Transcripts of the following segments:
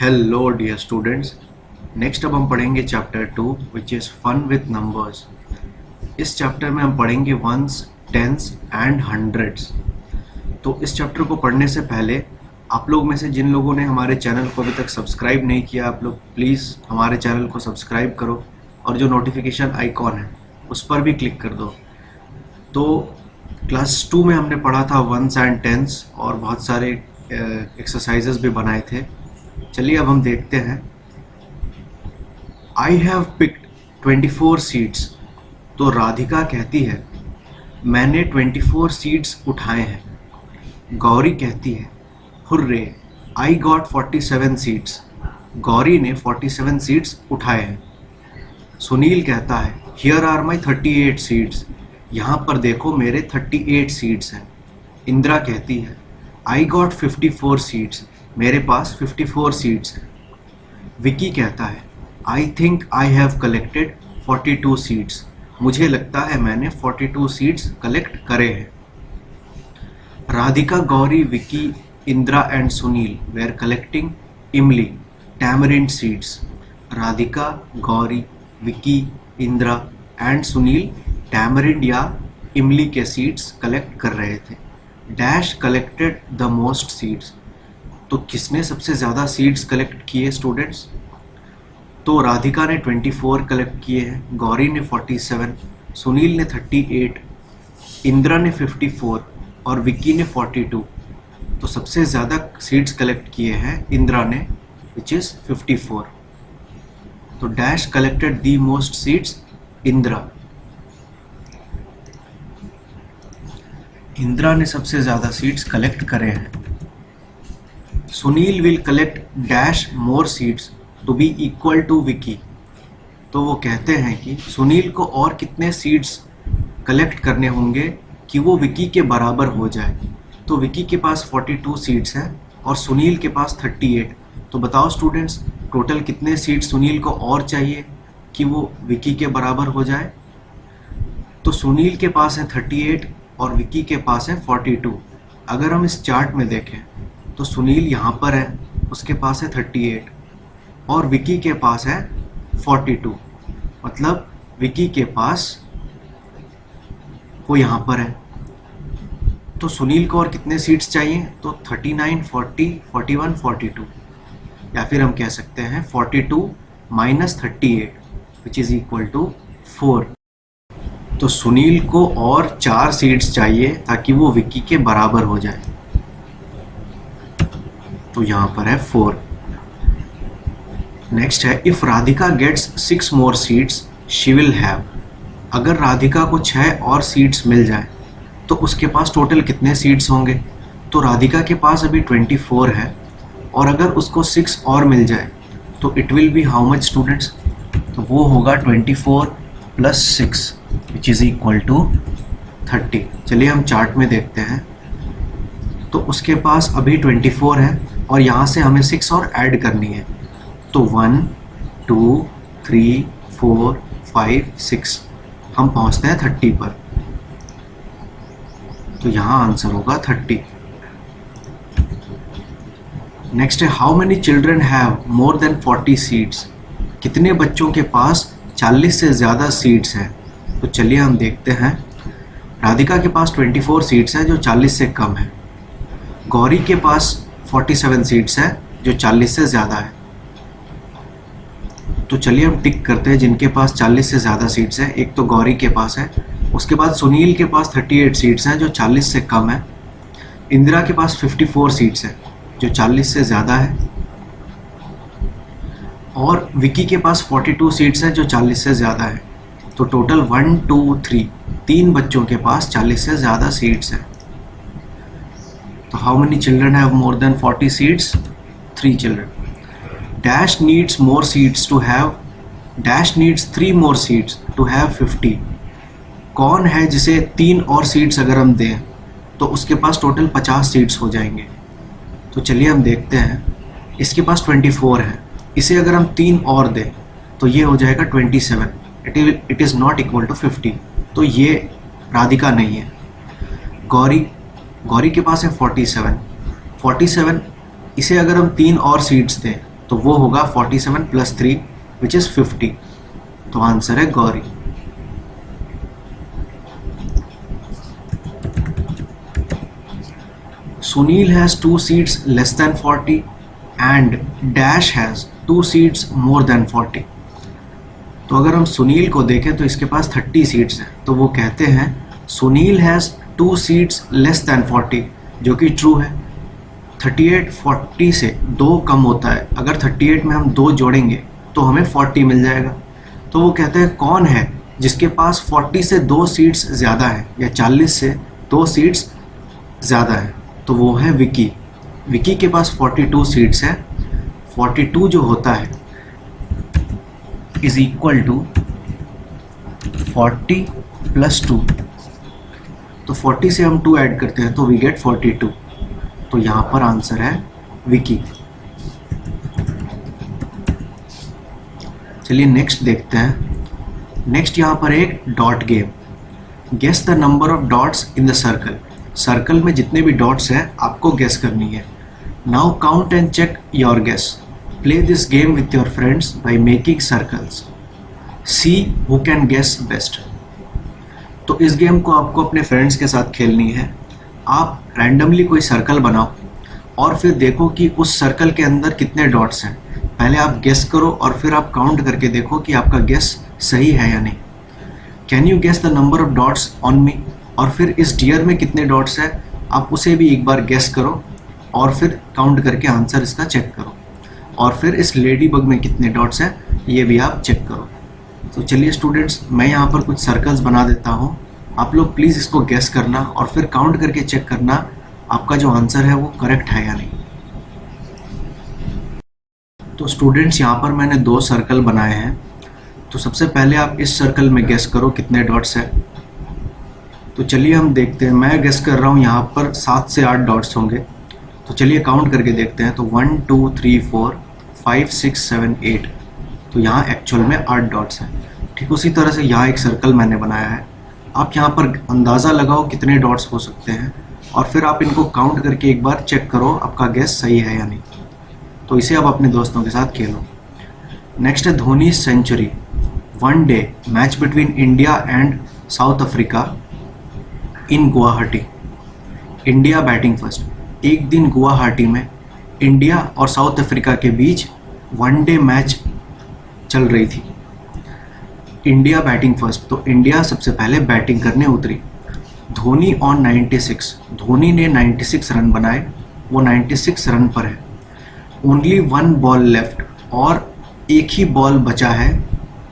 Hello dear students. Next अब हम पढ़ेंगे chapter 2 which is fun with numbers. इस चैप्टर में हम पढ़ेंगे वंस, टेंस एंड हंड्रेड्स। तो इस चैप्टर को पढ़ने से पहले आप लोग में से जिन लोगों ने हमारे चैनल को अभी तक सब्सक्राइब नहीं किया, आप लोग प्लीज़ हमारे चैनल को सब्सक्राइब करो और जो नोटिफिकेशन आइकॉन है उस पर भी क्लिक कर दो। तो क्लास 2 में हमने पढ़ा था वंस एंड टेंस और बहुत सारे एक्सरसाइजेस भी बनाए थे। चलिए अब हम देखते हैं। I have picked 24 seeds. तो राधिका कहती है मैंने 24 सीड्स उठाए हैं। गौरी कहती है hurray I got 47 seeds. Gauri ने 47 सीड्स उठाए हैं। सुनील कहता है हियर आर माई 38 सीड्स। यहाँ पर देखो मेरे 38 सीड्स हैं। इंदिरा कहती है आई गॉट 54 सीड्स। मेरे पास 54 सीड्स हैं। विकी कहता है I think I have collected 42 seeds. मुझे लगता है मैंने 42 सीड्स कलेक्ट करे हैं। Radhika, Gauri, Vicky, Indira and Sunil were collecting imli tamarind seeds. Radhika, Gauri, Vicky, Indira and Sunil tamarind या इमली के सीड्स कलेक्ट कर रहे थे। Dash collected the most seeds. तो किसने सबसे ज़्यादा सीड्स कलेक्ट किए स्टूडेंट्स? तो राधिका ने 24 कलेक्ट किए हैं, गौरी ने 47, सुनील ने 38, इंदिरा ने 54 और विक्की ने 42। तो सबसे ज़्यादा सीड्स कलेक्ट किए हैं इंदिरा ने, विच इज़ 54। तो dash collected the most seeds, Indira. Indira ने सबसे ज़्यादा सीड्स कलेक्ट करे हैं। Sunil will collect dash more seeds to be equal to Vicky. तो वो कहते हैं कि सुनील को और कितने सीड्स कलेक्ट करने होंगे कि वो विकी के बराबर हो जाए। तो विकी के पास 42 सीड्स हैं और सुनील के पास 38। तो बताओ स्टूडेंट्स टोटल कितने सीड्स सुनील को और चाहिए कि वो विकी के बराबर हो जाए? तो सुनील के पास है 38 और विकी के पास है 42। अगर हम इस चार्ट में देखें तो सुनील यहाँ पर है, उसके पास है 38 और विकी के पास है 42। मतलब विकी के पास वो यहाँ पर है। तो सुनील को और कितने सीट्स चाहिए? तो 39, 40, 41, 42, या फिर हम कह सकते हैं 42 minus 38 which is equal to 4। तो सुनील को और 4 सीट्स चाहिए ताकि वो विकी के बराबर हो जाए। तो यहाँ पर है 4। नेक्स्ट है if Radhika gets 6 more seats she will have. अगर राधिका को 6 और सीट्स मिल जाए तो उसके पास टोटल कितने सीट्स होंगे? तो राधिका के पास अभी 24 है और अगर उसको 6 और मिल जाए तो it will be how much students? तो वो होगा 24 plus 6 which is equal to 30। चलिए हम चार्ट में देखते हैं। तो उसके पास अभी 24 है और यहाँ से हमें 6 और ऐड करनी है। तो 1, 2, 3, 4, 5, 6 हम पहुँचते हैं 30 पर। तो यहाँ आंसर होगा 30। नेक्स्ट है how many children have more than 40 seeds. कितने बच्चों के पास 40 से ज़्यादा सीड्स हैं? तो चलिए हम देखते हैं। राधिका के पास 24 सीड्स हैं जो 40 से कम है। गौरी के पास 47 सीड्स है जो 40 से ज़्यादा है। तो चलिए हम टिक करते हैं जिनके पास 40 से ज़्यादा सीट्स हैं। एक तो गौरी के पास है, उसके बाद सुनील के पास 38 सीट्स हैं जो 40 से कम है। इंदिरा के पास 54 सीट्स हैं जो 40 से ज़्यादा है और विकी के पास 42 सीट्स हैं जो 40 से ज़्यादा है। तो टोटल 1, 2, 3 बच्चों के पास 40 से ज़्यादा सीट्स हैं। तो how many children have more than 40 seats? 3 children. Dash needs more seats to have, dash needs 3 more seats to have 50। कौन है जिसे 3 और सीट्स अगर हम दें तो उसके पास टोटल 50 सीट्स हो जाएंगे? तो चलिए हम देखते हैं। इसके पास 24 है, इसे अगर हम 3 और दें तो ये हो जाएगा 27। It is not equal to 50। तो ये राधिका नहीं है। गौरी के पास है 47। इसे अगर हम 3 और सीट्स दें तो वो होगा 47 + 3 विच इज़ 50। तो आंसर है Gauri. Sunil has 2 seats less than 40 and Dash has 2 seats more than 40। तो अगर हम सुनील को देखें तो इसके पास 30 सीट्स हैं, तो वो कहते हैं Sunil has 2 seats less than 40, जो कि ट्रू है। 38 40 से 2 कम होता है, अगर 38 में हम 2 जोड़ेंगे तो हमें 40 मिल जाएगा। तो वो कहते हैं कौन है जिसके पास 40 से 2 सीट्स ज़्यादा है या 40 से 2 सीट्स ज़्यादा है, तो वो है विकी। विकी के पास 42 सीट्स है। 42 जो होता है इज इक्वल टू 40 + 2। तो 40 से हम 2 ऐड करते हैं तो वी गेट 42। तो यहाँ पर आंसर है विकी। चलिए नेक्स्ट देखते हैं। नेक्स्ट यहाँ पर एक dot game. Guess the number of dots in the circle. Circle में जितने भी डॉट्स हैं आपको गेस करनी है। Now count and check your guess. Play this game with your friends by making circles. See who can guess best. तो इस game को आपको अपने फ्रेंड्स के साथ खेलनी है। आप रैंडमली कोई सर्कल बनाओ और फिर देखो कि उस सर्कल के अंदर कितने डॉट्स हैं। पहले आप गेस करो और फिर आप काउंट करके देखो कि आपका गेस सही है या नहीं। Can you guess the number of dots on me. और फिर इस डियर में कितने डॉट्स है आप उसे भी एक बार गेस करो और फिर काउंट करके आंसर इसका चेक करो। और फिर इस लेडी बग में कितने डॉट्स हैं ये भी आप चेक करो। तो चलिए स्टूडेंट्स, मैं यहाँ पर कुछ सर्कल्स बना देता हूँ। आप लोग प्लीज़ इसको गेस करना और फिर काउंट करके चेक करना आपका जो आंसर है वो करेक्ट है या नहीं। तो स्टूडेंट्स, यहाँ पर मैंने 2 सर्कल बनाए हैं। तो सबसे पहले आप इस सर्कल में गेस करो कितने डॉट्स है। तो चलिए हम देखते हैं। मैं गेस कर रहा हूँ यहाँ पर 7 से 8 डॉट्स होंगे। तो चलिए काउंट करके देखते हैं। तो 1 2 3 4 5 6 7 8। तो यहाँ एक्चुअल में 8 डॉट्स हैं। ठीक उसी तरह से यहाँ एक सर्कल मैंने बनाया है। आप यहाँ पर अंदाज़ा लगाओ कितने डॉट्स हो सकते हैं और फिर आप इनको काउंट करके एक बार चेक करो आपका गेस सही है या नहीं। तो इसे आप अपने दोस्तों के साथ खेलो। नेक्स्ट है Dhoni century. 1 day match between India and South Africa in Guwahati. India batting first. एक दिन गुवाहाटी में इंडिया और साउथ अफ्रीका के बीच 1 डे मैच चल रही थी। इंडिया बैटिंग फर्स्ट, तो इंडिया सबसे पहले बैटिंग करने उतरी। धोनी ऑन 96। धोनी ने 96 रन बनाए, वो 96 रन पर है। ओनली 1 बॉल लेफ्ट, और एक ही बॉल बचा है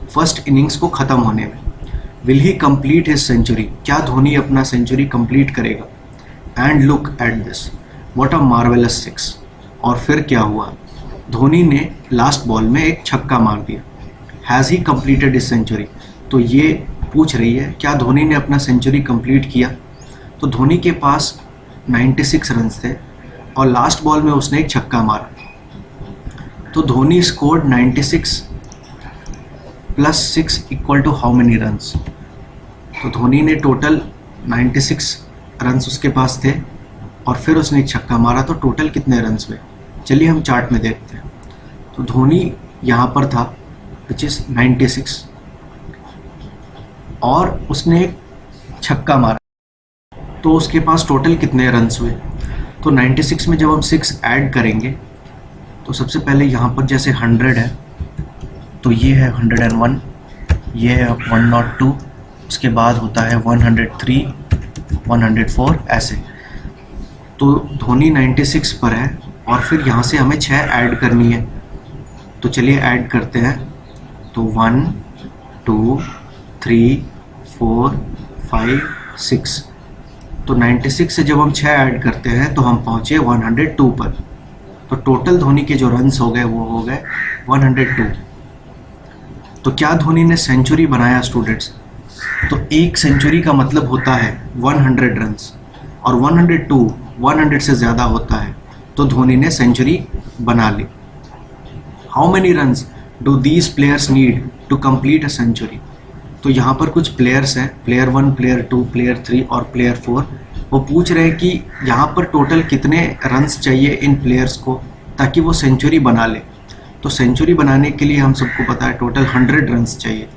फर्स्ट इनिंग्स को ख़त्म होने में। Will he complete his century. क्या धोनी अपना सेंचुरी कंप्लीट करेगा? And look at this, what a marvellous 6। और फिर क्या हुआ? धोनी ने लास्ट बॉल में एक छक्का मार दिया। Has he completed his century. तो ये पूछ रही है क्या धोनी ने अपना सेंचुरी कंप्लीट किया। तो धोनी के पास 96 रन थे और लास्ट बॉल में उसने एक छक्का मारा। तो Dhoni scored 96 + 6 = how many runs. तो धोनी ने टोटल 96 रन्स उसके पास थे और फिर उसने एक छक्का मारा, तो टोटल कितने रन्स हुए? चलिए हम चार्ट में देखते हैं। तो धोनी यहाँ पर था विच इज़ 96 और उसने एक छक्का मारा, तो उसके पास टोटल कितने रन्स हुए? तो 96 में जब हम 6 ऐड करेंगे तो सबसे पहले यहाँ पर जैसे 100 है तो ये है 101, ये है 102, उसके बाद होता है 103, 104 ऐसे। तो धोनी 96 पर है और फिर यहाँ से हमें 6 ऐड करनी है। तो चलिए ऐड करते हैं। तो 1 2 3 4 5 6। तो 96 से जब हम 6 ऐड करते हैं तो हम पहुँचे 102 पर। तो टोटल धोनी के जो रन्स हो गए वो हो गए 102। तो क्या धोनी ने सेंचुरी बनाया स्टूडेंट्स? तो एक सेंचुरी का मतलब होता है 100 रन्स और 102 100 से ज़्यादा होता है, तो धोनी ने सेंचुरी बना ली। How many runs do these players need to complete a century? तो यहाँ पर कुछ प्लेयर्स हैं, प्लेयर 1, प्लेयर 2, प्लेयर 3 और प्लेयर 4। वो पूछ रहे हैं कि यहाँ पर टोटल कितने रन्स चाहिए इन प्लेयर्स को ताकि वो सेंचुरी बना ले। तो सेंचुरी बनाने के लिए हम सबको पता है टोटल 100 रन्स चाहिए।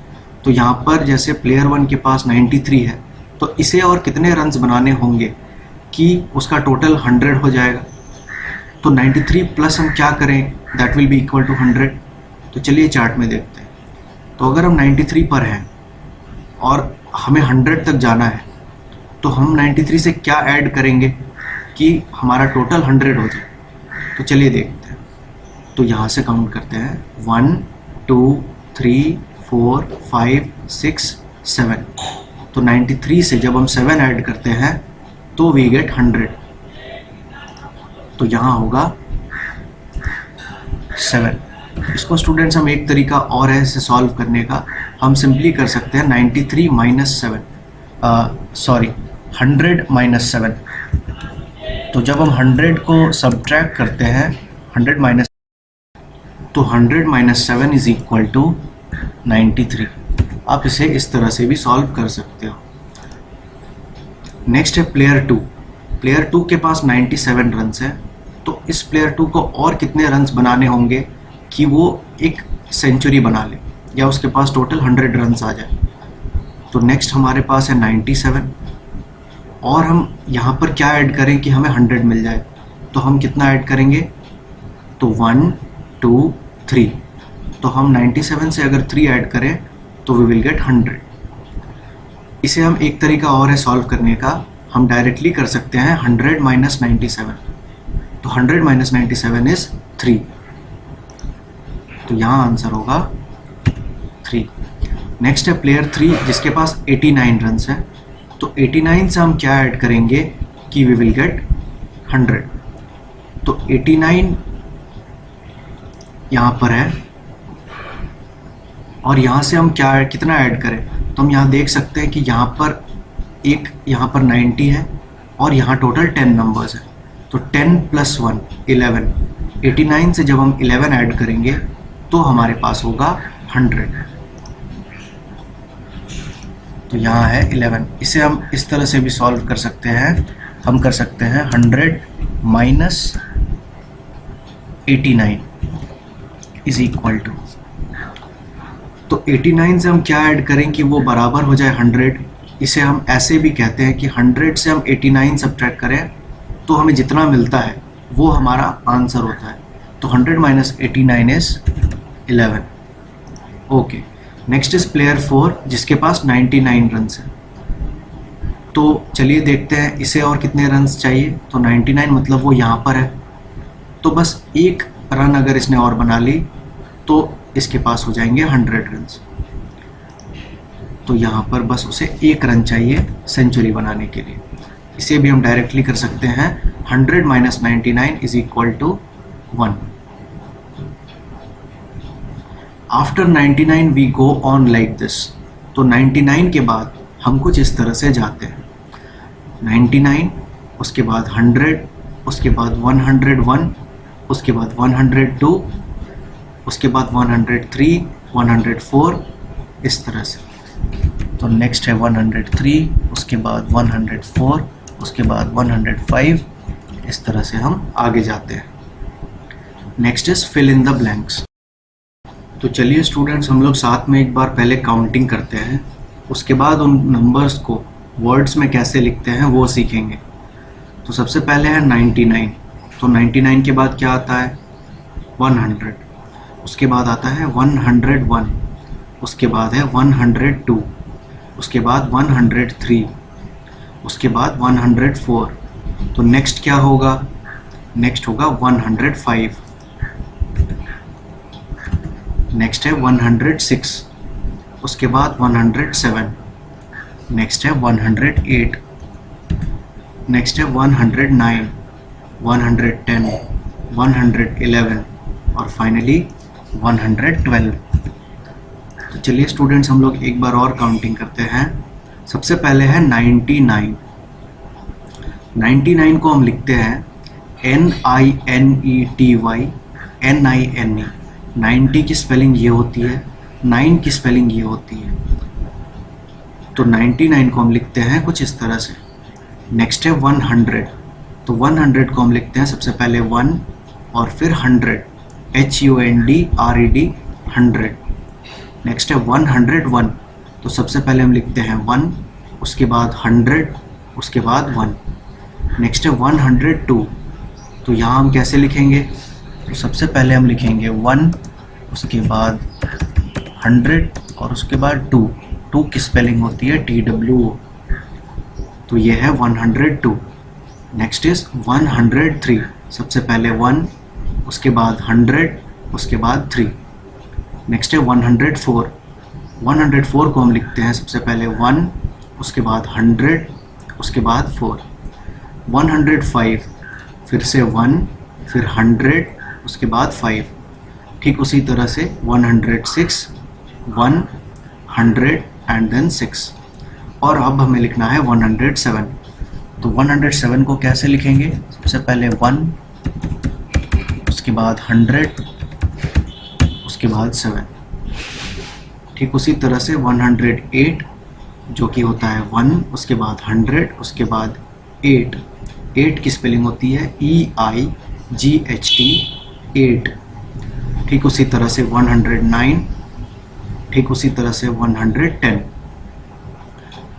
तो यहाँ पर जैसे प्लेयर 1 के पास 93 है, तो इसे और कितने रन्स बनाने होंगे कि उसका टोटल 100 हो जाएगा। तो 93 प्लस हम क्या करें, that will be equal to 100। तो चलिए चार्ट में देखते हैं। तो अगर हम 93 पर हैं और हमें 100 तक जाना है, तो हम 93 से क्या ऐड करेंगे कि हमारा टोटल 100 हो जाए। तो चलिए देखते हैं। तो यहाँ से काउंट करते हैं 1 2 3 4 5 6 7। तो 93 से जब हम 7 ऐड करते हैं तो वी गेट 100। तो यहाँ होगा 7। इसको स्टूडेंट्स हम एक तरीका और है इसे सॉल्व करने का, हम सिंपली कर सकते हैं 93 माइनस 7, 100 माइनस 7। तो जब हम 100 को सब्ट्रैक्ट करते हैं 100 माइनस, तो 100 माइनस 7 इज इक्वल टू 93। आप इसे इस तरह से भी सॉल्व कर सकते हो। नेक्स्ट है प्लेयर 2। प्लेयर 2 के पास 97 रन्स है। तो इस प्लेयर 2 को और कितने रन्स बनाने होंगे कि वो एक सेंचुरी बना ले या उसके पास टोटल 100 रन्स आ जाए। तो नेक्स्ट हमारे पास है 97 और हम यहाँ पर क्या ऐड करें कि हमें 100 मिल जाए। तो हम कितना ऐड करेंगे, तो 1 2 3। तो हम 97 से अगर 3 ऐड करें तो वी विल गेट 100। इसे हम एक तरीका और है सॉल्व करने का, हम डायरेक्टली कर सकते हैं 100 माइनस 97। तो 100 माइनस 97 इज 3। तो यहाँ आंसर होगा 3। नेक्स्ट है प्लेयर 3 जिसके पास 89 रन्स है। तो 89 से हम क्या ऐड करेंगे कि वी विल गेट 100। तो 89 यहाँ पर है और यहाँ से हम क्या कितना ऐड करें, तो हम यहाँ देख सकते हैं कि यहाँ पर 90 है और यहाँ टोटल 10 नंबर्स है। तो 10 प्लस 1 11। 89 से जब हम 11 ऐड करेंगे तो हमारे पास होगा 100। तो यहाँ है 11। इसे हम इस तरह से भी सॉल्व कर सकते हैं, हम कर सकते हैं 100 माइनस 89 इज इक्वल टू, तो 89 से हम क्या ऐड करें कि वो बराबर हो जाए 100। इसे हम ऐसे भी कहते हैं कि 100 से हम 89 सब्ट्रैक्ट करें तो हमें जितना मिलता है वो हमारा आंसर होता है। तो 100 minus 89 is 11। Okay, next is player 4 जिसके पास 99 रन्स है। तो चलिए देखते हैं इसे और कितने रन्स चाहिए। तो 99 मतलब वो यहाँ पर है, तो बस एक रन अगर इसने और बना ली तो इसके पास हो जाएंगे 100 रन्स। तो यहाँ पर बस उसे एक रन चाहिए सेंचुरी बनाने के लिए। इसे भी हम डायरेक्टली कर सकते हैं 100 minus 99 is equal to 1। After 99 we go on like this. तो 99 के बाद हम कुछ इस तरह से जाते हैं, 99 उसके बाद 100 उसके बाद 101 उसके बाद 102 उसके बाद 103 104 इस तरह से। तो नेक्स्ट है 103 उसके बाद 104 उसके बाद 105। इस तरह से हम आगे जाते हैं। Next is fill in the blanks. तो चलिए स्टूडेंट्स हम लोग साथ में एक बार पहले काउंटिंग करते हैं, उसके बाद उन नंबर्स को वर्ड्स में कैसे लिखते हैं वो सीखेंगे। तो सबसे पहले है 99। तो 99 के बाद क्या आता है 100, उसके बाद आता है 101, उसके बाद है 102, उसके बाद 103, उसके बाद 104। तो नेक्स्ट क्या होगा, नेक्स्ट होगा 105, नेक्स्ट है 106, उसके बाद 107, नेक्स्ट है 108, नेक्स्ट है 109, 110, 111 और फाइनली 112। तो चलिए स्टूडेंट्स हम लोग एक बार और काउंटिंग करते हैं। सबसे पहले है 99। 99 को हम लिखते हैं NINETY NINE। 90 की स्पेलिंग ये होती है, 9 की स्पेलिंग ये होती है। तो 99 को हम लिखते हैं कुछ इस तरह से। नेक्स्ट है 100। तो 100 को हम लिखते हैं सबसे पहले 1 और फिर 100, HUNDRED 100। नेक्स्ट है 101, तो सबसे पहले हम लिखते हैं 1, उसके बाद 100, उसके बाद 1। नेक्स्ट है 102, तो यहाँ हम कैसे लिखेंगे, तो सबसे पहले हम लिखेंगे 1, उसके बाद 100 और उसके बाद 2। 2 की स्पेलिंग होती है TWO, तो ये है 102। नेक्स्ट इज 103, सबसे पहले 1, उसके बाद 100, उसके बाद 3। नेक्स्ट है 104। 104 को हम लिखते हैं सबसे पहले 1, उसके बाद 100, उसके बाद 4। 105, फिर से 1, फिर 100, उसके बाद 5। ठीक उसी तरह से 106, 1, 100 एंड देन 6। और अब हमें लिखना है 107। तो 107 को कैसे लिखेंगे, सबसे पहले 1, उसके बाद 100, उसके बाद 7। ठीक उसी तरह से 108, जो कि होता है 1, उसके बाद 100, उसके बाद 8। 8 की स्पेलिंग होती है EIGHT 8। ठीक उसी तरह से 109, ठीक उसी तरह से 110।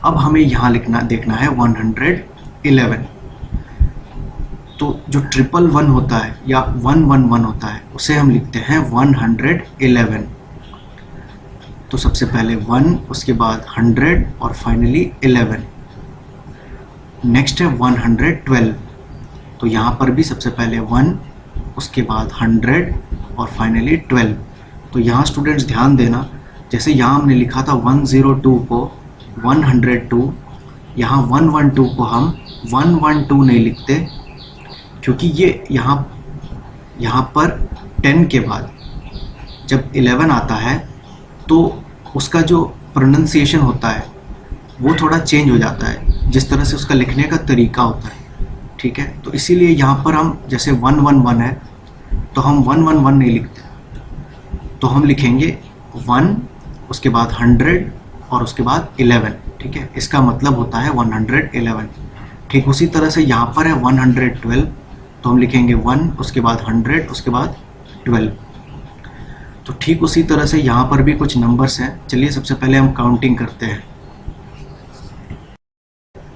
अब हमें यहाँ देखना है 111। तो जो 111 होता है या 111 होता है उसे हम लिखते हैं 111। तो सबसे पहले 1, उसके बाद 100 और फाइनली 11। नेक्स्ट है 112, तो यहाँ पर भी सबसे पहले 1, उसके बाद 100 और फाइनली 12। तो यहाँ स्टूडेंट्स ध्यान देना, जैसे यहाँ हमने लिखा था 102 को 102, यहाँ 112 को हम 112 नहीं लिखते, क्योंकि ये यहाँ पर 10 के बाद जब 11 आता है तो उसका जो प्रोनंसिएशन होता है वो थोड़ा चेंज हो जाता है, जिस तरह से उसका लिखने का तरीका होता है। ठीक है, तो इसीलिए यहाँ पर हम जैसे 111 है तो हम 111 नहीं लिखते, तो हम लिखेंगे 1, उसके बाद 100 और उसके बाद 11। ठीक है, इसका मतलब होता है 111। ठीक उसी तरह से यहाँ पर है 112, तो हम लिखेंगे 1, उसके बाद 100, उसके बाद 12। तो ठीक उसी तरह से यहाँ पर भी कुछ नंबर्स हैं। चलिए सबसे पहले हम काउंटिंग करते हैं।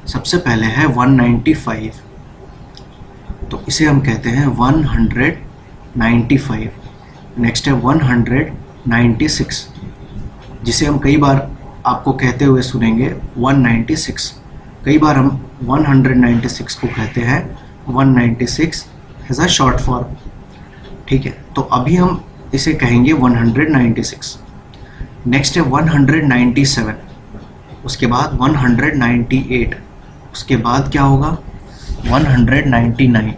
सबसे पहले है 195, तो इसे हम कहते हैं 195। नेक्स्ट है 196, जिसे हम कई बार आपको कहते हुए सुनेंगे 196। कई बार हम 196 को कहते हैं 196 एज अ शॉर्ट फॉर्म। ठीक है, तो अभी हम इसे कहेंगे 196। नेक्स्ट है 197, उसके बाद 198, उसके बाद क्या होगा 199,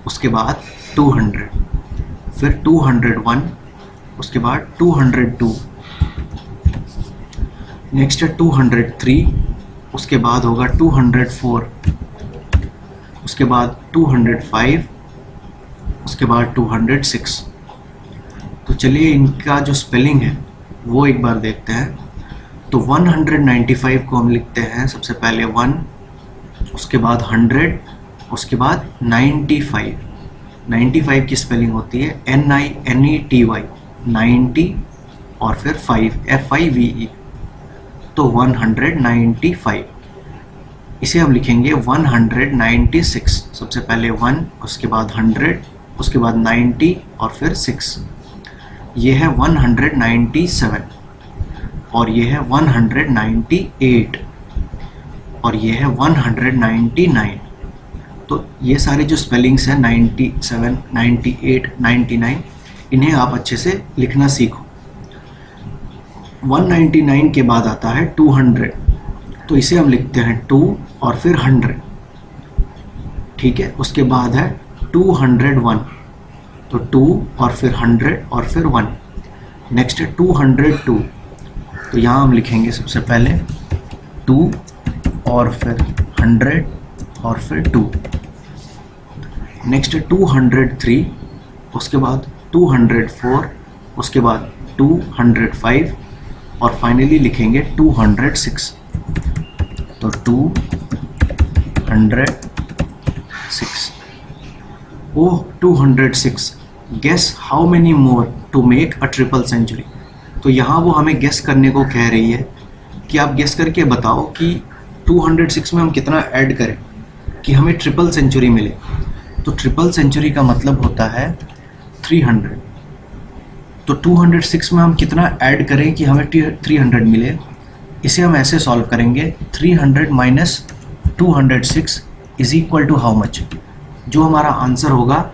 उसके बाद 200, फिर 201, उसके बाद 202। नेक्स्ट है 203, उसके बाद होगा 204, उसके बाद 205, उसके बाद 206। तो चलिए इनका जो स्पेलिंग है वो एक बार देखते हैं। तो 195 को हम लिखते हैं सबसे पहले 1, उसके बाद 100, उसके बाद 95। 95 की स्पेलिंग होती है NINETY 90 और फिर 5 FIVE, तो 195। इसे हम लिखेंगे 196। सबसे पहले 1, उसके बाद 100, उसके बाद 90 और फिर 6। ये है 197 और ये है 198 और ये है 199। तो ये सारे जो स्पेलिंग्स हैं 97, 98, 99, इन्हें आप अच्छे से लिखना सीखो। 199 के बाद आता है 200, तो इसे हम लिखते हैं 2 और फिर 100। ठीक है, उसके बाद है 201, तो 2 और फिर 100 और फिर 1। नेक्स्ट है 202, तो यहाँ हम लिखेंगे सबसे पहले 2 और फिर 100 और फिर 2। नेक्स्ट है 203, उसके बाद 204, उसके बाद 205 और फाइनली लिखेंगे 206, तो 206। Oh 206, guess how many more to make a triple century. तो यहाँ वो हमें गेस करने को कह रही है कि आप गेस करके बताओ कि 206 में हम कितना ऐड करें कि हमें ट्रिपल सेंचुरी मिले। तो ट्रिपल सेंचुरी का मतलब होता है 300। तो 206 में हम कितना ऐड करें कि हमें 300 मिले, इसे हम ऐसे सॉल्व करेंगे 300 minus 206 is equal to how much. जो हमारा आंसर होगा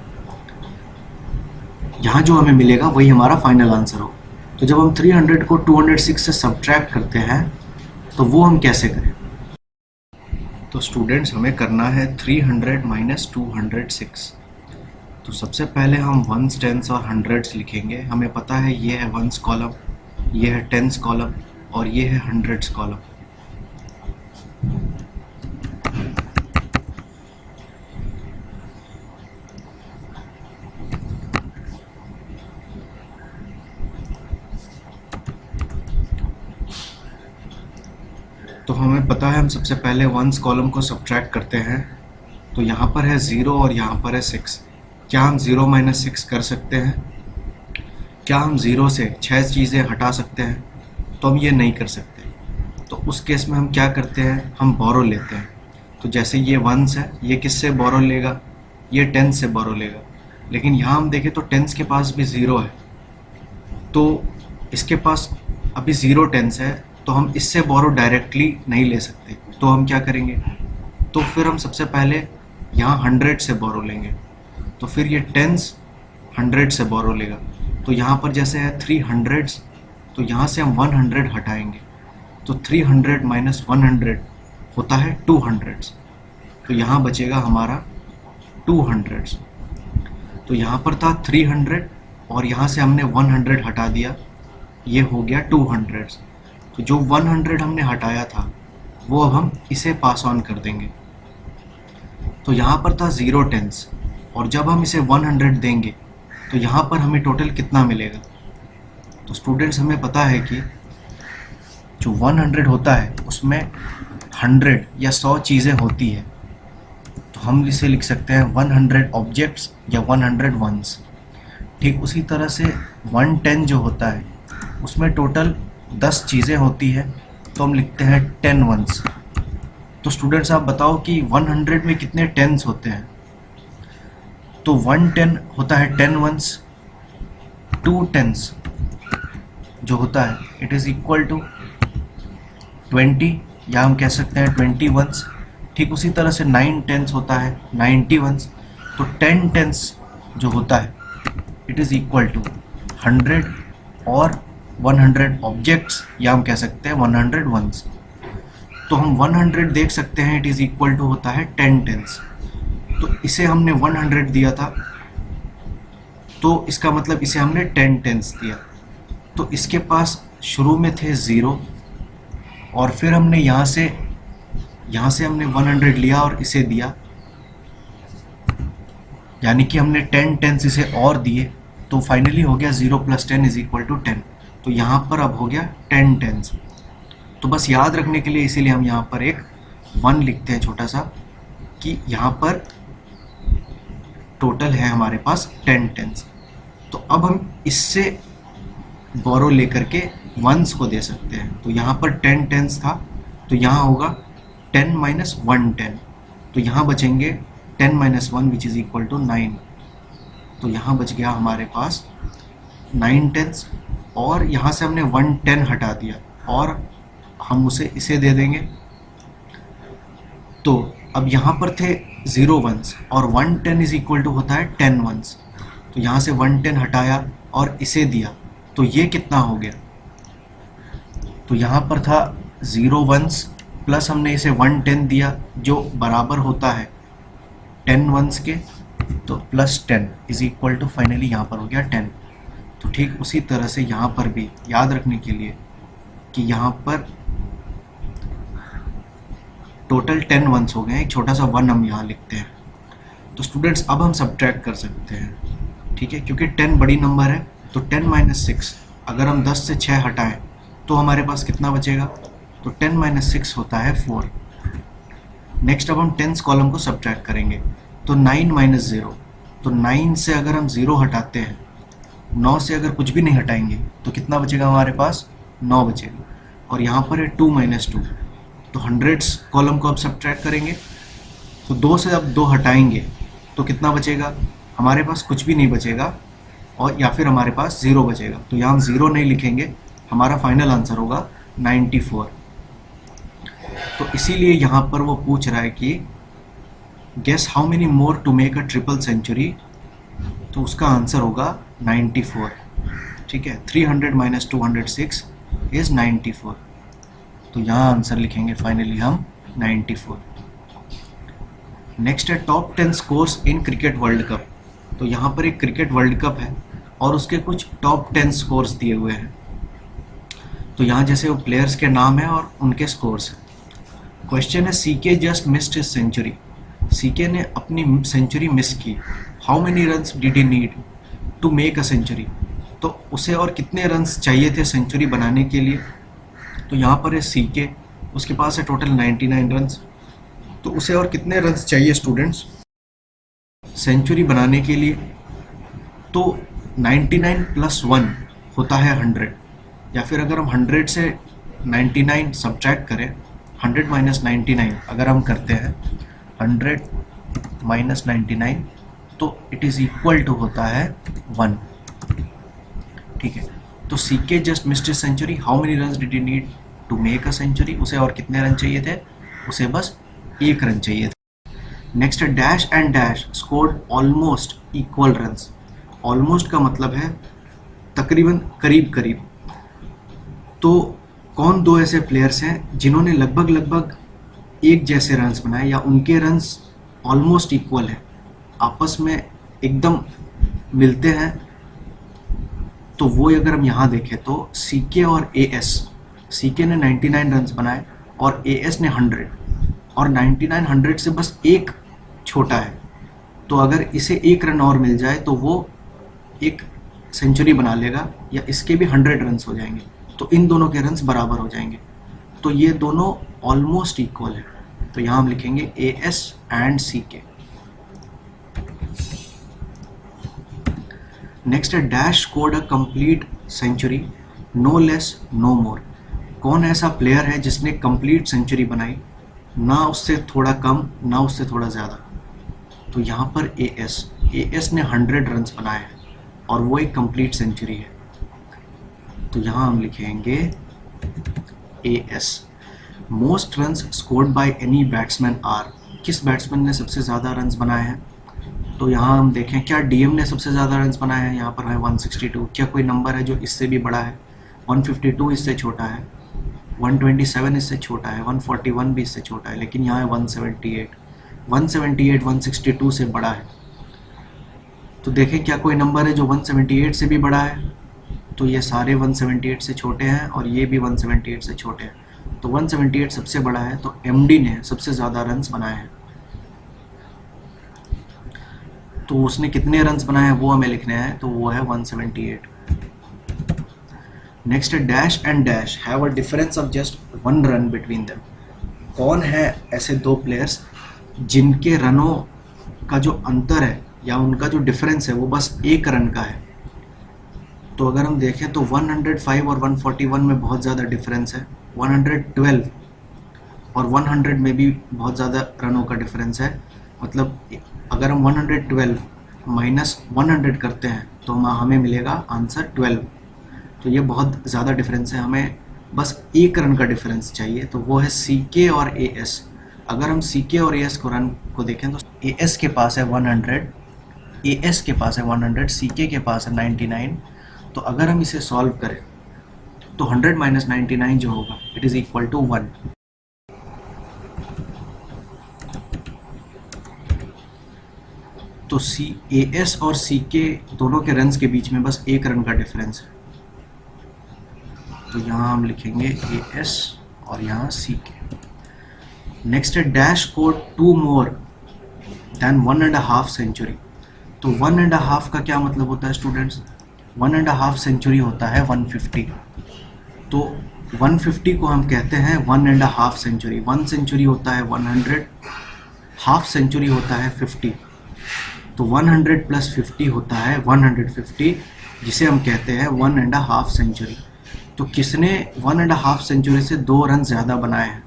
यहाँ जो हमें मिलेगा वही हमारा फाइनल आंसर होगा। तो जब हम 300 को 206 से सब्ट्रैक्ट करते हैं तो वो हम कैसे करें। तो स्टूडेंट्स हमें करना है 300 माइनस 206। तो सबसे पहले हम वंस, टेंस और हंड्रेड्स लिखेंगे। हमें पता है ये है वंस कॉलम, ये है टेंस कॉलम और ये है हंड्रेड्स कॉलम। तो हमें पता है हम सबसे पहले वंस कॉलम को सब्ट्रैक्ट करते हैं। तो यहाँ पर है 0 और यहाँ पर है 6। क्या हम 0 माइनस 6 कर सकते हैं? क्या हम 0 से 6 चीज़ें हटा सकते हैं? तो हम ये नहीं कर सकते। तो उस केस में हम क्या करते हैं, हम बोरो लेते हैं। तो जैसे ये वंस है, ये किससे बोरो लेगा, ये टेंस से बोरो लेगा। लेकिन यहाँ हम देखें तो टेंस के पास भी 0 है, तो इसके पास अभी 0 टेंस है, तो हम इससे बोरो डायरेक्टली नहीं ले सकते। तो हम क्या करेंगे, तो फिर हम सबसे पहले यहाँ 100 से बोरो लेंगे। तो फिर ये टेंस 100 से बोरो लेगा। तो यहाँ पर जैसे है 300, तो यहाँ से हम 100 हटाएंगे। तो 300 माइनस 100 होता है 200। तो यहाँ बचेगा हमारा 200। तो यहाँ पर था 300 और यहाँ से हमने 100 हटा दिया, ये हो गया 200। तो जो 100 हमने हटाया था वो अब हम इसे पास ऑन कर देंगे। तो यहाँ पर था 0 टेंस और जब हम इसे 100 देंगे तो यहाँ पर हमें टोटल कितना मिलेगा। तो स्टूडेंट्स हमें पता है कि जो 100 होता है उसमें 100 या 100 चीज़ें होती है। तो हम इसे लिख सकते हैं 100 ऑब्जेक्ट्स या 100 वंस। ठीक उसी तरह से 110 जो होता है उसमें टोटल 10 चीज़ें होती है, तो हम लिखते हैं 10 वंस। तो स्टूडेंट्स आप बताओ कि 100 में कितने टेंस होते हैं। तो 110 होता है 10 वंस, 2 टेंस जो होता है इट इज़ इक्वल टू 20, या हम कह सकते हैं 20 वंस। ठीक उसी तरह से 9 टेंस होता है 90 वंस। तो 10 टेंस जो होता है इट इज़ इक्वल टू 100 और 100 ऑब्जेक्ट्स, या हम कह सकते हैं 100 वंस। तो हम 100 देख सकते हैं इट इज़ इक्वल टू होता है 10 टेंस। तो इसे हमने 100 दिया था, तो इसका मतलब इसे हमने 10 टेंस दिया। तो इसके पास शुरू में थे 0 और फिर हमने यहाँ से हमने 100 लिया और इसे दिया, यानी कि हमने 10 टेंस इसे और दिए। तो फाइनली हो गया 0 + 10 इज इक्वल टू 10। तो यहाँ पर अब हो गया 10 टेंस। तो बस याद रखने के लिए इसीलिए हम यहाँ पर एक 1 लिखते हैं छोटा सा, कि यहाँ पर टोटल है हमारे पास 10 टेंस। तो अब हम इससे बोरो लेकर के वंस को दे सकते हैं। तो यहाँ पर 10 टेंस था, तो यहाँ होगा 10 माइनस 110। तो यहाँ बचेंगे 10 minus 1 which is equal to 9। तो यहाँ बच गया हमारे पास 9 टेंस और यहाँ से हमने 110 हटा दिया और हम उसे इसे दे देंगे। तो अब यहाँ पर थे 0 वंस और 110 इज इक्वल टू होता है 10 वंस। तो यहाँ से 110 हटाया और इसे दिया, तो ये कितना हो गया। तो यहाँ पर था 0 वंस प्लस हमने इसे 110 दिया जो बराबर होता है 10 वंस के। तो plus 10 is equal to finally यहाँ पर हो गया 10। तो ठीक उसी तरह से यहाँ पर भी याद रखने के लिए कि यहाँ पर टोटल 10 वंस हो गए, एक छोटा सा 1 हम यहाँ लिखते हैं। तो स्टूडेंट्स अब हम सब्ट्रैक्ट कर सकते हैं, ठीक है, क्योंकि 10 बड़ी नंबर है। तो 10 माइनस 6 अगर हम 10 से 6 हटाएं तो हमारे पास कितना बचेगा। तो 10 माइनस 6 होता है 4। नेक्स्ट अब हम टेंस कॉलम को सब्ट्रैक्ट करेंगे। तो 9 माइनस 0, तो तो 9 से अगर हम 0 हटाते हैं, 9 से अगर कुछ भी नहीं हटाएंगे तो कितना बचेगा हमारे पास? 9 बचेगा। और यहाँ पर है 2 - 2, तो हंड्रेड्स कॉलम को अब सब्ट्रैक्ट करेंगे, तो 2 से अब 2 हटाएंगे तो कितना बचेगा? हमारे पास कुछ भी नहीं बचेगा, और या फिर हमारे पास 0 बचेगा। तो यहाँ हम 0 नहीं लिखेंगे, हमारा फाइनल आंसर होगा 94। तो इसीलिए यहाँ पर वो पूछ रहा है कि guess how many more to make a triple century, तो उसका आंसर होगा 94। ठीक है, 300 - 206 इज 94। तो यहाँ आंसर लिखेंगे फाइनली हम 94। नेक्स्ट है top 10 scores in cricket world cup. तो यहाँ पर एक क्रिकेट वर्ल्ड कप है और उसके कुछ टॉप 10 स्कोर्स दिए हुए हैं। तो यहाँ जैसे वो प्लेयर्स के नाम है और उनके स्कोर्स हैं। क्वेश्चन है CK just missed his century. CK ने अपनी सेंचुरी मिस की। How many runs did he need to make a century. तो उसे और कितने रन्स चाहिए थे सेंचुरी बनाने के लिए। तो यहाँ पर है सीके, उसके पास है टोटल 99 रन्स। तो उसे और कितने रन्स चाहिए स्टूडेंट्स सेंचुरी बनाने के लिए। तो 99 + 1 होता है 100, या फिर अगर हम 100 से 99 सब्ट्रैक्ट करें, 100 - 99 अगर हम करते हैं 100 - 99, तो इट इज़ इक्वल टू होता है 1। ठीक है, तो CK just missed his century. How many runs did he need to make a century. उसे और कितने रन चाहिए थे? उसे बस 1 रन चाहिए था। नेक्स्ट है dash and dash scored almost equal runs. Almost का मतलब है तकरीबन, करीब करीब। तो कौन दो ऐसे प्लेयर्स हैं जिन्होंने लगभग एक जैसे रन्स बनाए, या उनके रन्स ऑलमोस्ट इक्वल है, आपस में एकदम मिलते हैं। तो वो अगर हम यहाँ देखें तो सीके और एएस, सीके ने 99 रन्स बनाए और एएस ने 100, और 99 100 से बस एक छोटा है। तो अगर इसे 1 रन और मिल जाए तो वो एक सेंचुरी बना लेगा, या इसके भी 100 रन्स हो जाएंगे, तो इन दोनों के रन्स बराबर हो जाएंगे। तो ये दोनों ऑलमोस्ट इक्वल है। तो यहाँ हम लिखेंगे एएस एंड सीके। नेक्स्ट है dash scored a complete century, no less no more. कौन ऐसा प्लेयर है जिसने कंप्लीट सेंचुरी बनाई, ना उससे थोड़ा कम ना उससे थोड़ा ज़्यादा। तो यहाँ पर एएस ने 100 रन्स बनाए हैं और वो एक कंप्लीट सेंचुरी है। तो यहाँ हम लिखेंगे AS. Most runs scored by any batsman are. किस बैट्समैन ने सबसे ज़्यादा रन्स बनाए हैं। तो यहाँ हम देखें क्या डीएम ने सबसे ज़्यादा रन्स बनाए हैं। यहाँ पर है 162। क्या कोई नंबर है जो इससे भी बड़ा है? 152 इससे छोटा है, 127 इससे छोटा है, 141 भी इससे छोटा है, लेकिन यहाँ है 178। 162 से बड़ा है। तो देखें क्या कोई नंबर है जो 178 से भी बड़ा है। तो ये सारे 178 से छोटे हैं और ये भी 178 से छोटे हैं। तो 178 सबसे बड़ा है, तो एमडी ने सबसे ज़्यादा रन्स बनाए हैं। तो उसने कितने रन्स बनाए हैं वो हमें लिखने हैं, तो वो है 178। नेक्स्ट है dash and dash have a difference of just 1 run between them. कौन है ऐसे दो प्लेयर्स जिनके रनों का जो अंतर है या उनका जो डिफरेंस है वो बस 1 रन का है। तो अगर हम देखें तो 105 और 141 में बहुत ज़्यादा डिफरेंस है, 112 और 100 में भी बहुत ज़्यादा रनों का डिफरेंस है। मतलब अगर हम 112 माइनस 100 करते हैं तो हमें मिलेगा आंसर 12। तो ये बहुत ज़्यादा डिफरेंस है, हमें बस 1 रन का डिफरेंस चाहिए। तो वो है सीके और एएस। अगर हम सीके और एएस को रन को देखें तो एएस के पास है 100, एएस के पास है 100, सीके के पास है 99। तो अगर हम इसे सॉल्व करें तो 100 - 99 जो होगा इट इज़ इक्वल टू 1। तो एएस और सीके दोनों के रन्स के बीच में बस 1 रन का डिफरेंस है। तो यहाँ हम लिखेंगे एएस और यहाँ सीके। नेक्स्ट है dash scored 2 more than 1.5 century. तो 1.5 का क्या मतलब होता है स्टूडेंट्स? 1.5 सेंचुरी होता है 150। तो 150 को हम कहते हैं 1.5 सेंचुरी। 1 सेंचुरी होता है 100, हाफ सेंचुरी होता है 50। तो 100 प्लस 50 होता है 150, जिसे हम कहते हैं 1.5 सेंचुरी। तो किसने 1.5 सेंचुरी से 2 रन ज़्यादा बनाए हैं?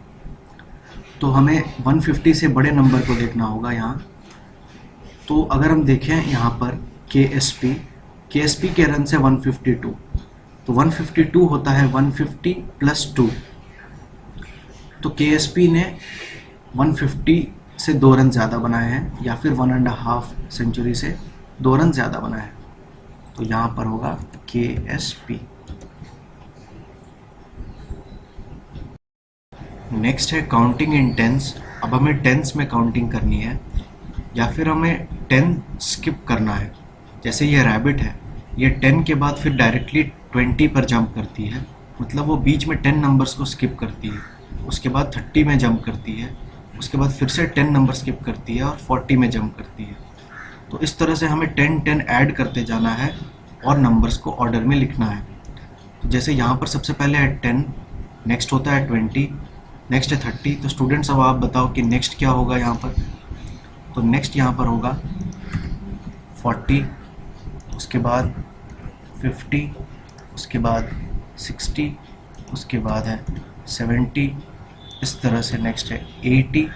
तो हमें 150 से बड़े नंबर को देखना होगा यहाँ। तो अगर हम देखें यहाँ पर KSP के रन से 152, तो 152 होता है 150 प्लस 2। तो KSP ने 150 से 2 रन ज़्यादा बनाए हैं, या फिर 1.5 सेंचुरी से 2 रन ज़्यादा बनाए हैं। तो यहाँ पर होगा KSP। नेक्स्ट है काउंटिंग इन टेंस। अब हमें टेंस में काउंटिंग करनी है, या फिर हमें 10 स्किप करना है। जैसे ये रैबिट है, ये 10 के बाद फिर डायरेक्टली 20 पर जंप करती है, मतलब वो बीच में 10 नंबर्स को स्किप करती है, उसके बाद 30 में जंप करती है, उसके बाद फिर से 10 नंबर स्किप करती है और 40 में जंप करती है। तो इस तरह से हमें 10 ऐड करते जाना है और नंबर्स को ऑर्डर में लिखना है। तो जैसे यहाँ पर सबसे पहले है 10, नेक्स्ट होता है 20, नेक्स्ट है 30। तो स्टूडेंट्स अब आप बताओ कि नेक्स्ट क्या होगा यहाँ पर? तो नेक्स्ट यहाँ पर होगा 40, उसके बाद 50, उसके बाद 60, उसके बाद है 70, इस तरह से नेक्स्ट है 80,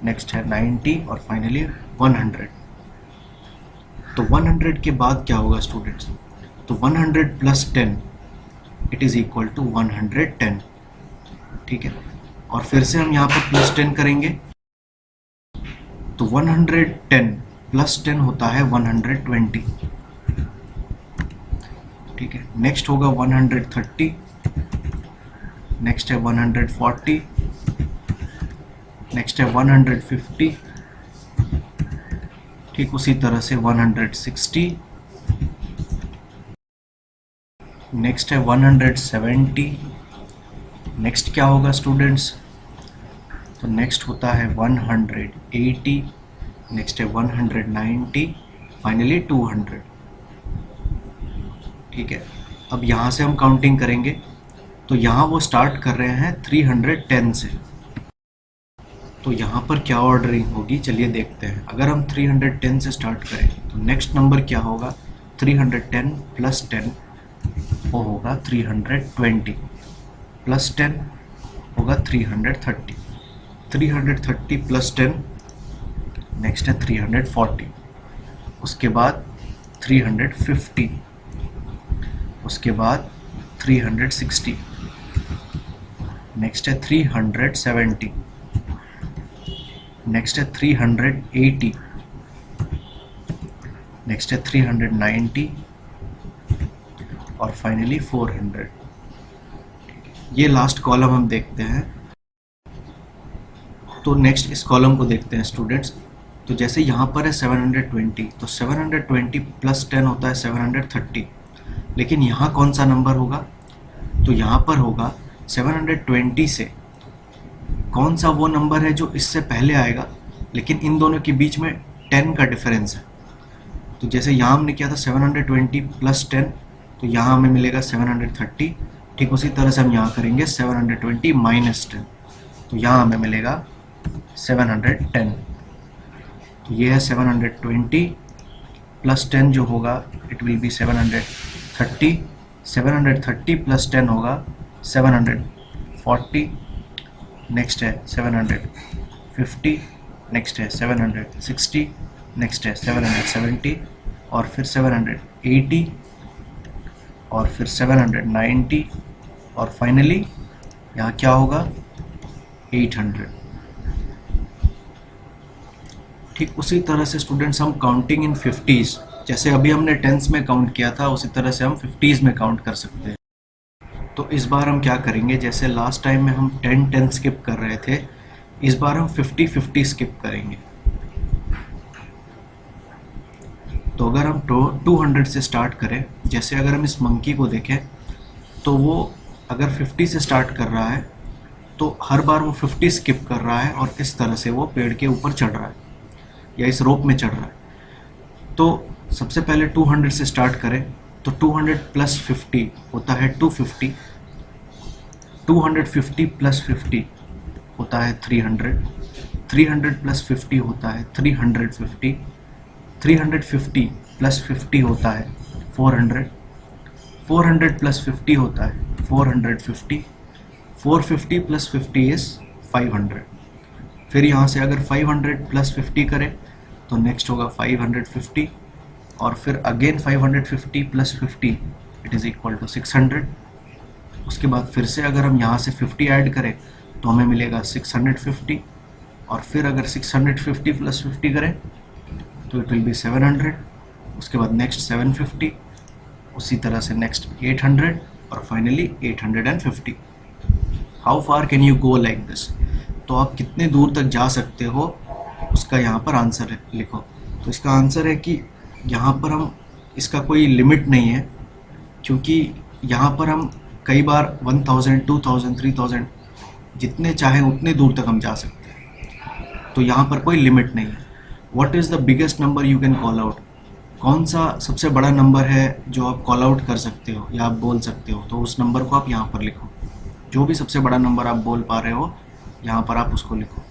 नेक्स्ट है 90 और फाइनली 100। तो 100 के बाद क्या होगा स्टूडेंट्स? तो 100 plus 10 it is equal to 110। ठीक है, और फिर से हम यहाँ पर प्लस 10 करेंगे। तो 110 प्लस 10 होता है 120। ठीक है, नेक्स्ट होगा 130, नेक्स्ट है 140, नेक्स्ट है 150, ठीक उसी तरह से 160, नेक्स्ट है 170। नेक्स्ट क्या होगा स्टूडेंट्स? तो नेक्स्ट होता है 180, नेक्स्ट है 190, फाइनली 200। ठीक है, अब यहाँ से हम काउंटिंग करेंगे। तो यहाँ वो स्टार्ट कर रहे हैं 310 से, तो यहाँ पर क्या ऑर्डरिंग होगी चलिए देखते हैं। अगर हम 310 से स्टार्ट करें तो नेक्स्ट नंबर क्या होगा? 310 प्लस 10 वो होगा 320, प्लस 10 होगा 330, 330 प्लस 10 नेक्स्ट है 340, उसके बाद 350, उसके बाद 360, नेक्स्ट है 370, नेक्स्ट है 380, नेक्स्ट है 390 और फाइनली 400। ये लास्ट कॉलम हम देखते हैं। तो नेक्स्ट इस कॉलम को देखते हैं स्टूडेंट्स। तो जैसे यहाँ पर है 720, तो 720 प्लस 10 होता है 730, लेकिन यहाँ कौन सा नंबर होगा? तो यहाँ पर होगा 720 से कौन सा वो नंबर है जो इससे पहले आएगा, लेकिन इन दोनों के बीच में 10 का डिफरेंस है। तो जैसे यहाँ हमने किया था 720 प्लस 10, तो यहाँ हमें मिलेगा 730। ठीक उसी तरह से हम यहाँ करेंगे 720 माइनस 10, तो यहाँ हमें मिलेगा 710। तो ये है 720 प्लस 10 जो होगा इट विल बी 730, 730 प्लस 10 होगा 740, नेक्स्ट है 750, नेक्स्ट है 760, नेक्स्ट है 770 और फिर 780 और फिर 790 और फाइनली यहाँ क्या होगा? 800। ठीक उसी तरह से स्टूडेंट्स हम काउंटिंग इन 50s, जैसे अभी हमने टेंस में काउंट किया था उसी तरह से हम 50s में काउंट कर सकते हैं। तो इस बार हम क्या करेंगे? जैसे लास्ट टाइम में हम 10 स्किप कर रहे थे, इस बार हम 50 स्किप करेंगे। तो अगर हम 200 से स्टार्ट करें, जैसे अगर हम इस मंकी को देखें तो वो अगर 50 से स्टार्ट कर रहा है तो हर बार वो 50 स्किप कर रहा है और इस तरह से वो पेड़ के ऊपर चढ़ रहा है या इस रोप में चढ़ रहा है। तो सबसे पहले 200 से स्टार्ट करें तो 200 प्लस 50 होता है 250, 250 प्लस 50 होता है 300, 300 प्लस 50 होता है 350, 350 प्लस 50 होता है 400, 400 प्लस 50 होता है 450, 450 प्लस 50 इज 500। फिर यहाँ से अगर 500 प्लस 50 करें तो नेक्स्ट होगा 550, और फिर again 550 plus 50 it is equal to 600। उसके बाद फिर से अगर हम यहाँ से 50 ऐड करें तो हमें मिलेगा 650, और फिर अगर 650 प्लस 50 करें तो इट विल बी 700। उसके बाद नेक्स्ट 750, उसी तरह से नेक्स्ट 800, और finally 850। How far can you go like this? तो आप कितने दूर तक जा सकते हो उसका यहाँ पर आंसर लिखो। तो इसका आंसर है कि यहाँ पर हम, इसका कोई लिमिट नहीं है, क्योंकि यहाँ पर हम कई बार 1000, 2000, 3000 जितने चाहें उतने दूर तक हम जा सकते हैं। तो यहाँ पर कोई लिमिट नहीं है। What is the biggest number you can call out? कौन सा सबसे बड़ा नंबर है जो आप कॉल आउट कर सकते हो या आप बोल सकते हो? तो उस नंबर को आप यहाँ पर लिखो। जो भी सबसे बड़ा नंबर आप बोल पा रहे हो यहाँ पर आप उसको लिखो।